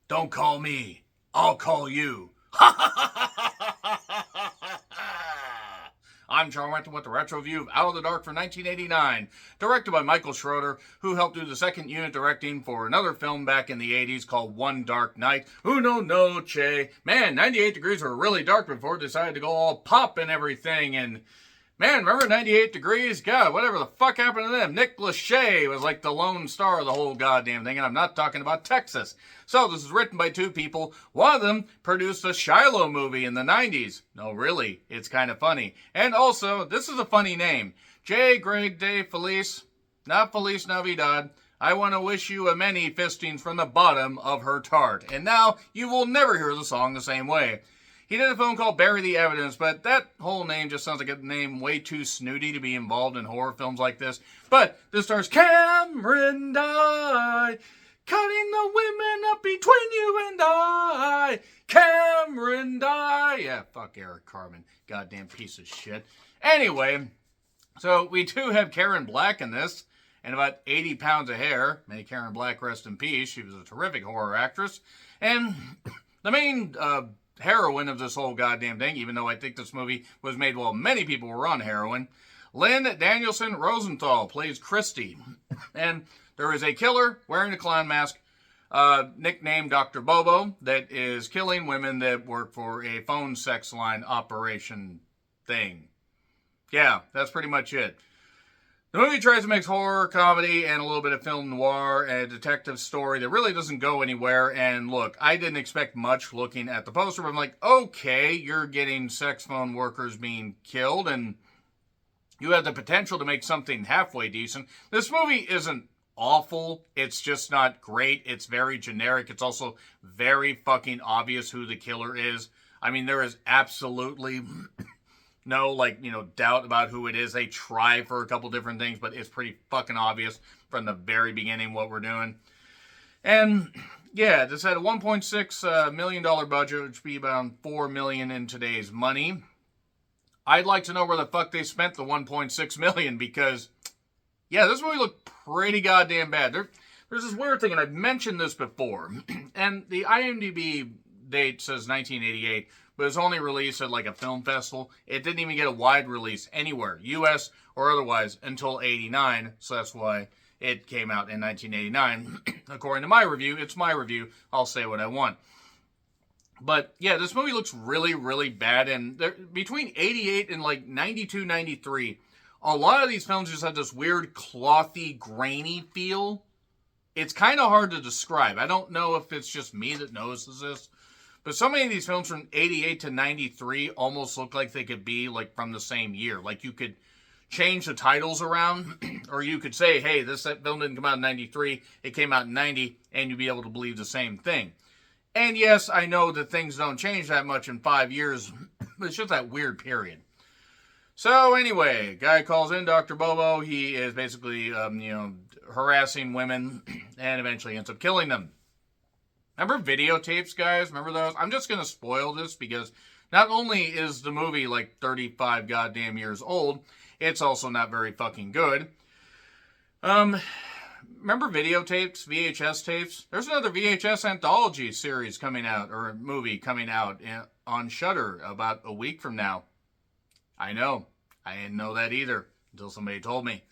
Don't call me. I'll call you. I'm John Renton with the retro view of Out of the Dark from 1989, directed by Michael Schroeder, who helped do the second unit directing for another film back in the 80s called One Dark Night. Uno Noche. Man, 98 Degrees were really dark before it decided to go all pop and everything, and man, remember 98 Degrees? God, whatever the fuck happened to them? Nick Lachey was like the lone star of the whole goddamn thing, and I'm not talking about Texas. So this is written by two people. One of them produced a Shiloh movie in the 90s. No, really, it's kind of funny. And also, this is a funny name. J. Greg de Felice, not Feliz Navidad. I want to wish you a many fistings from the bottom of her tart. And now, you will never hear the song the same way. He did a film called Bury the Evidence, but that whole name just sounds like a name way too snooty to be involved in horror films like this. But this stars Cameron Dye, cutting the women up between you and I. Cameron Dye. Yeah, fuck Eric Carmen. Goddamn piece of shit. Anyway, so we do have Karen Black in this, and about 80 pounds of hair. May Karen Black rest in peace. She was a terrific horror actress. And the main heroine of this whole goddamn thing, even though I think this movie was made while many people were on heroin. Lynn Danielson Rosenthal plays Christy. And there is a killer wearing a clown mask, nicknamed Dr. Bobo, that is killing women that work for a phone sex line operation thing. Yeah, that's pretty much it. The movie tries to mix horror, comedy, and a little bit of film noir and a detective story that really doesn't go anywhere. And look, I didn't expect much looking at the poster, but I'm like, okay, you're getting sex phone workers being killed, and you have the potential to make something halfway decent. This movie isn't awful. It's just not great. It's very generic. It's also very fucking obvious who the killer is. I mean, there is absolutely no, doubt about who it is. They try for a couple different things, but it's pretty fucking obvious from the very beginning what we're doing. And, yeah, this had a $1.6 million budget, which would be about $4 million in today's money. I'd like to know where the fuck they spent the $1.6 million, because, yeah, this movie looked pretty goddamn bad. There's this weird thing, and I've mentioned this before, and the IMDb date says 1988, but it was only released at like a film festival. It didn't even get a wide release anywhere, US or otherwise, until 89. So that's why it came out in 1989. According to my review, it's my review. I'll say what I want. But yeah, this movie looks really, really bad. And between 88 and like 92, 93, a lot of these films just have this weird clothy, grainy feel. It's kind of hard to describe. I don't know if it's just me that notices this. But so many of these films from 88 to 93 almost look like they could be like from the same year. Like you could change the titles around, or you could say, hey, this film didn't come out in 93, it came out in 90, and you'd be able to believe the same thing. And yes, I know that things don't change that much in 5 years, but it's just that weird period. So anyway, guy calls in Dr. Bobo. He is basically, harassing women and eventually ends up killing them. Remember videotapes, guys? Remember those? I'm just going to spoil this because not only is the movie like 35 goddamn years old, it's also not very fucking good. Remember videotapes, VHS tapes? There's another VHS anthology series coming out, or movie coming out on Shudder about a week from now. I know. I didn't know that either until somebody told me.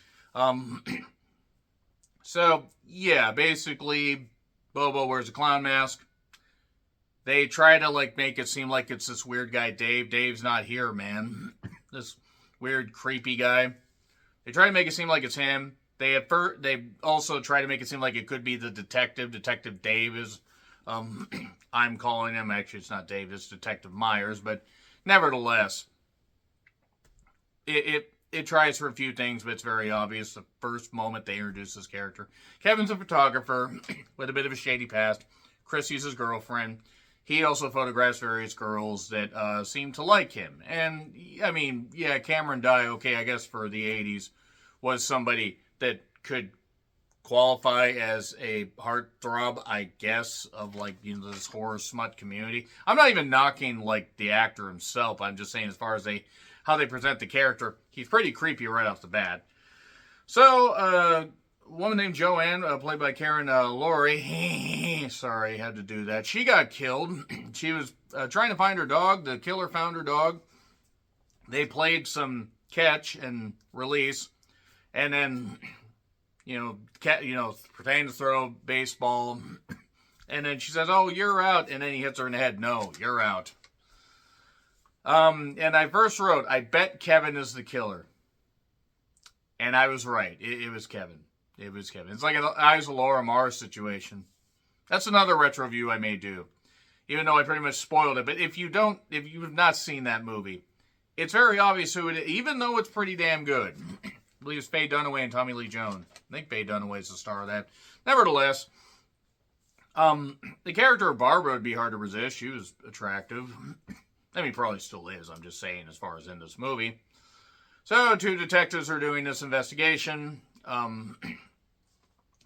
So, yeah, basically Bobo wears a clown mask. They try to make it seem like it's this weird guy Dave. Dave's not here, man. This weird creepy guy. They try to make it seem like it's him. They also try to make it seem like it could be the detective. Detective Dave is, I'm calling him. Actually, it's not Dave. It's Detective Myers. But nevertheless, it tries for a few things, but it's very obvious the first moment they introduce this character. Kevin's a photographer with a bit of a shady past. Chrissy's his girlfriend. He also photographs various girls that seem to like him. And, I mean, yeah, Cameron Dye, okay, I guess for the 80s, was somebody that could qualify as a heartthrob, I guess, of, this horror smut community. I'm not even knocking, the actor himself. I'm just saying as far as how they present the character, he's pretty creepy right off the bat. So, woman named Joanne, played by Karen Lorre. Sorry, had to do that. She got killed. She was trying to find her dog. The killer found her dog. They played some catch and release, and then, pretending to throw baseball, and then she says, "Oh, you're out," and then he hits her in the head. "No, you're out." And I first wrote, "I bet Kevin is the killer," and I was right. It was Kevin. It was Kevin. It's like an Eyes of Laura Mars situation. That's another retro view I may do, even though I pretty much spoiled it. But if you've not seen that movie, it's very obvious who it is, even though it's pretty damn good. I believe it's Faye Dunaway and Tommy Lee Jones. I think Faye Dunaway is the star of that. Nevertheless, the character of Barbara would be hard to resist. She was attractive. I mean, probably still is. I'm just saying as far as in this movie. So, two detectives are doing this investigation.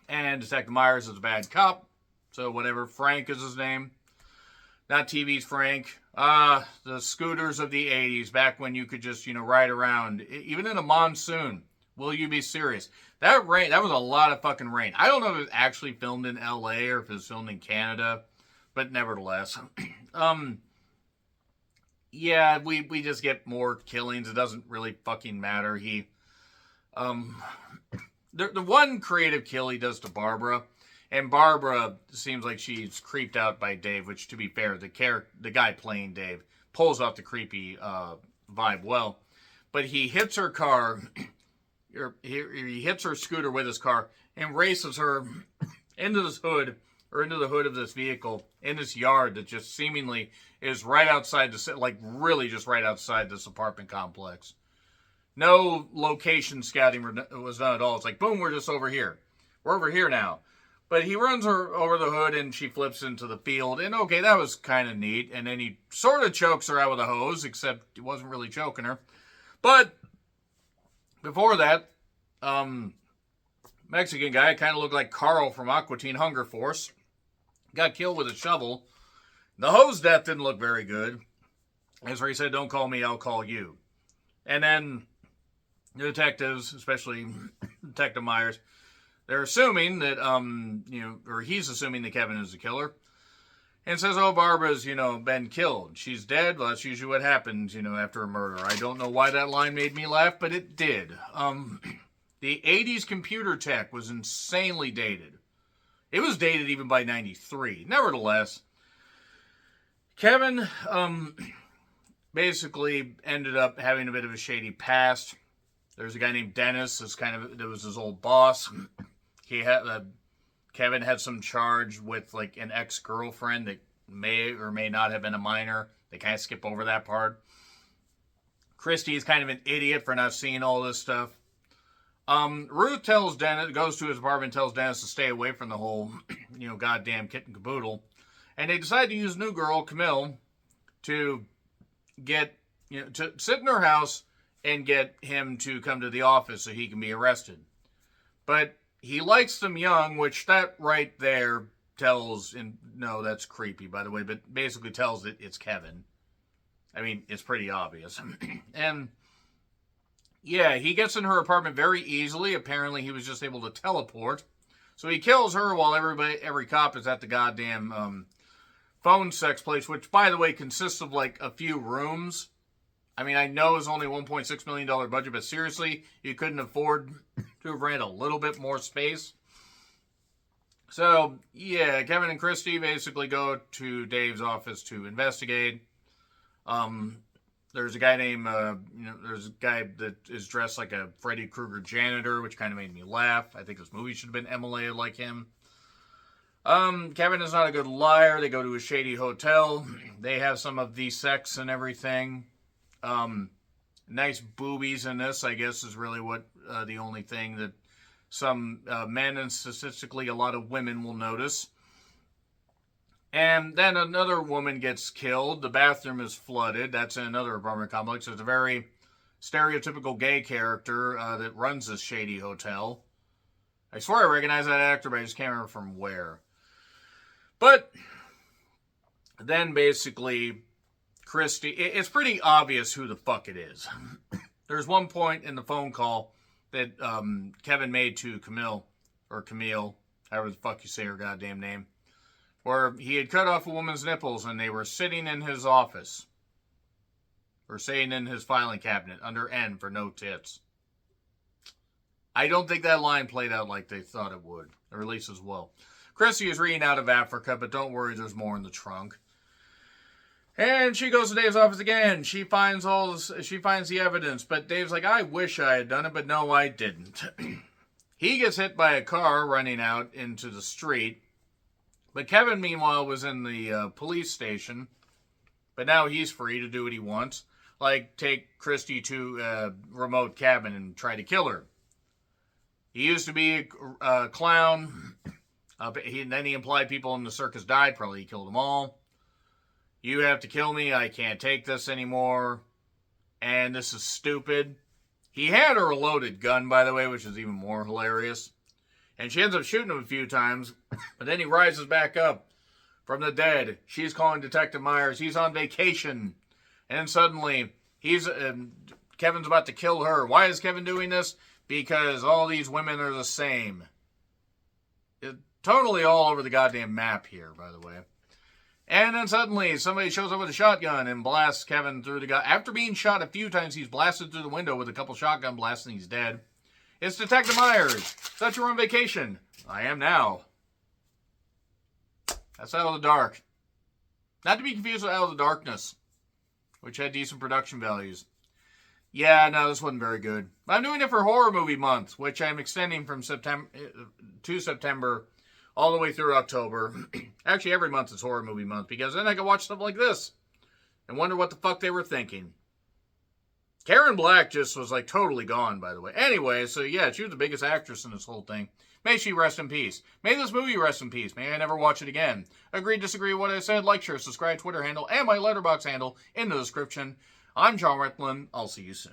And Detective Myers is a bad cop. So, whatever. Frank is his name. Not TV's Frank. The scooters of the 80s, back when you could just, ride around, even in a monsoon. Will you be serious? That rain, that was a lot of fucking rain. I don't know if it was actually filmed in LA or if it was filmed in Canada, but nevertheless. Yeah, we just get more killings. It doesn't really fucking matter. The one creative kill he does to Barbara, and Barbara seems like she's creeped out by Dave, which, to be fair, the guy playing Dave pulls off the creepy vibe well. But he hits her car, he hits her scooter with his car, and races her into this hood, or into the hood of this vehicle, in this yard that just seemingly is right outside really just right outside this apartment complex. No location scouting was done at all. It's like, boom, we're just over here. We're over here now. But he runs her over the hood and she flips into the field. And okay, that was kind of neat. And then he sort of chokes her out with a hose, except he wasn't really choking her. But before that, Mexican guy, kind of looked like Carl from Aqua Teen Hunger Force, got killed with a shovel. The hose death didn't look very good. That's where he said, "Don't call me, I'll call you." And then the detectives, especially Detective Myers, they're assuming that, or he's assuming that Kevin is the killer, and says, "Oh, Barbara's, been killed. She's dead." Well, that's usually what happens, after a murder. I don't know why that line made me laugh, but it did. The 80s computer tech was insanely dated. It was dated even by 93. Nevertheless, Kevin, basically ended up having a bit of a shady past. There's a guy named Dennis, that was his old boss. Kevin had some charge with an ex-girlfriend that may or may not have been a minor. They kind of skip over that part. Christy is kind of an idiot for not seeing all this stuff. Ruth goes to his apartment, tells Dennis to stay away from the whole, goddamn kit and caboodle. And they decide to use new girl, Camille, to to sit in her house and get him to come to the office so he can be arrested. But he likes them young, which that right there tells, and no, that's creepy, by the way, but basically tells that it's Kevin. I mean, it's pretty obvious. And yeah, he gets in her apartment very easily. Apparently, he was just able to teleport. So he kills her while every cop is at the goddamn phone sex place, which, by the way, consists of a few rooms. I mean, I know it's only $1.6 million budget, but seriously, you couldn't afford to have rented a little bit more space. So, yeah, Kevin and Christy basically go to Dave's office to investigate. There's a guy named, there's a guy that is dressed like a Freddy Krueger janitor, which kind of made me laugh. I think this movie should have been emulated like him. Kevin is not a good liar. They go to a shady hotel. They have some of the sex and everything. Nice boobies in this, I guess, is really what the only thing that some men and statistically a lot of women will notice. And then another woman gets killed. The bathroom is flooded. That's in another apartment complex. It's a very stereotypical gay character that runs this shady hotel. I swear I recognize that actor, but I just can't remember from where. But then basically, Christy, it's pretty obvious who the fuck it is. There's one point in the phone call that Kevin made to Camille or Camille, however the fuck you say her goddamn name, where he had cut off a woman's nipples and they were sitting in his office, or sitting in his filing cabinet under N for no tits. I don't think that line played out like they thought it would, or at least as well. Chrissy is reading out of Africa, but don't worry, there's more in the trunk. And she goes to Dave's office again. She finds the evidence, but Dave's like, I wish I had done it, but no, I didn't. He gets hit by a car running out into the street, but Kevin, meanwhile, was in the police station, but now he's free to do what he wants, like take Christy to a remote cabin and try to kill her. He used to be a clown. Then he implied people in the circus died. Probably he killed them all. You have to kill me. I can't take this anymore. And this is stupid. He had her a loaded gun, by the way, which is even more hilarious. And she ends up shooting him a few times. But then he rises back up from the dead. She's calling Detective Myers. He's on vacation. And suddenly, Kevin's about to kill her. Why is Kevin doing this? Because all these women are the same. Totally all over the goddamn map here, by the way. And then suddenly, somebody shows up with a shotgun and blasts Kevin through the gun. After being shot a few times, he's blasted through the window with a couple shotgun blasts and he's dead. It's Detective Myers. Thought you were on vacation. I am now. That's Out of the Dark. Not to be confused with Out of the Darkness, which had decent production values. Yeah, no, this wasn't very good. I'm doing it for Horror Movie Month, which I'm extending from September all the way through October. Actually, every month is Horror Movie Month, because then I can watch stuff like this and wonder what the fuck they were thinking. Karen Black just was like totally gone, by the way. Anyway, so yeah, she was the biggest actress in this whole thing. May she rest in peace. May this movie rest in peace. May I never watch it again. Agree, disagree with what I said? Like, share, subscribe, Twitter handle, and my letterbox handle in the description. I'm John Retlin. I'll see you soon.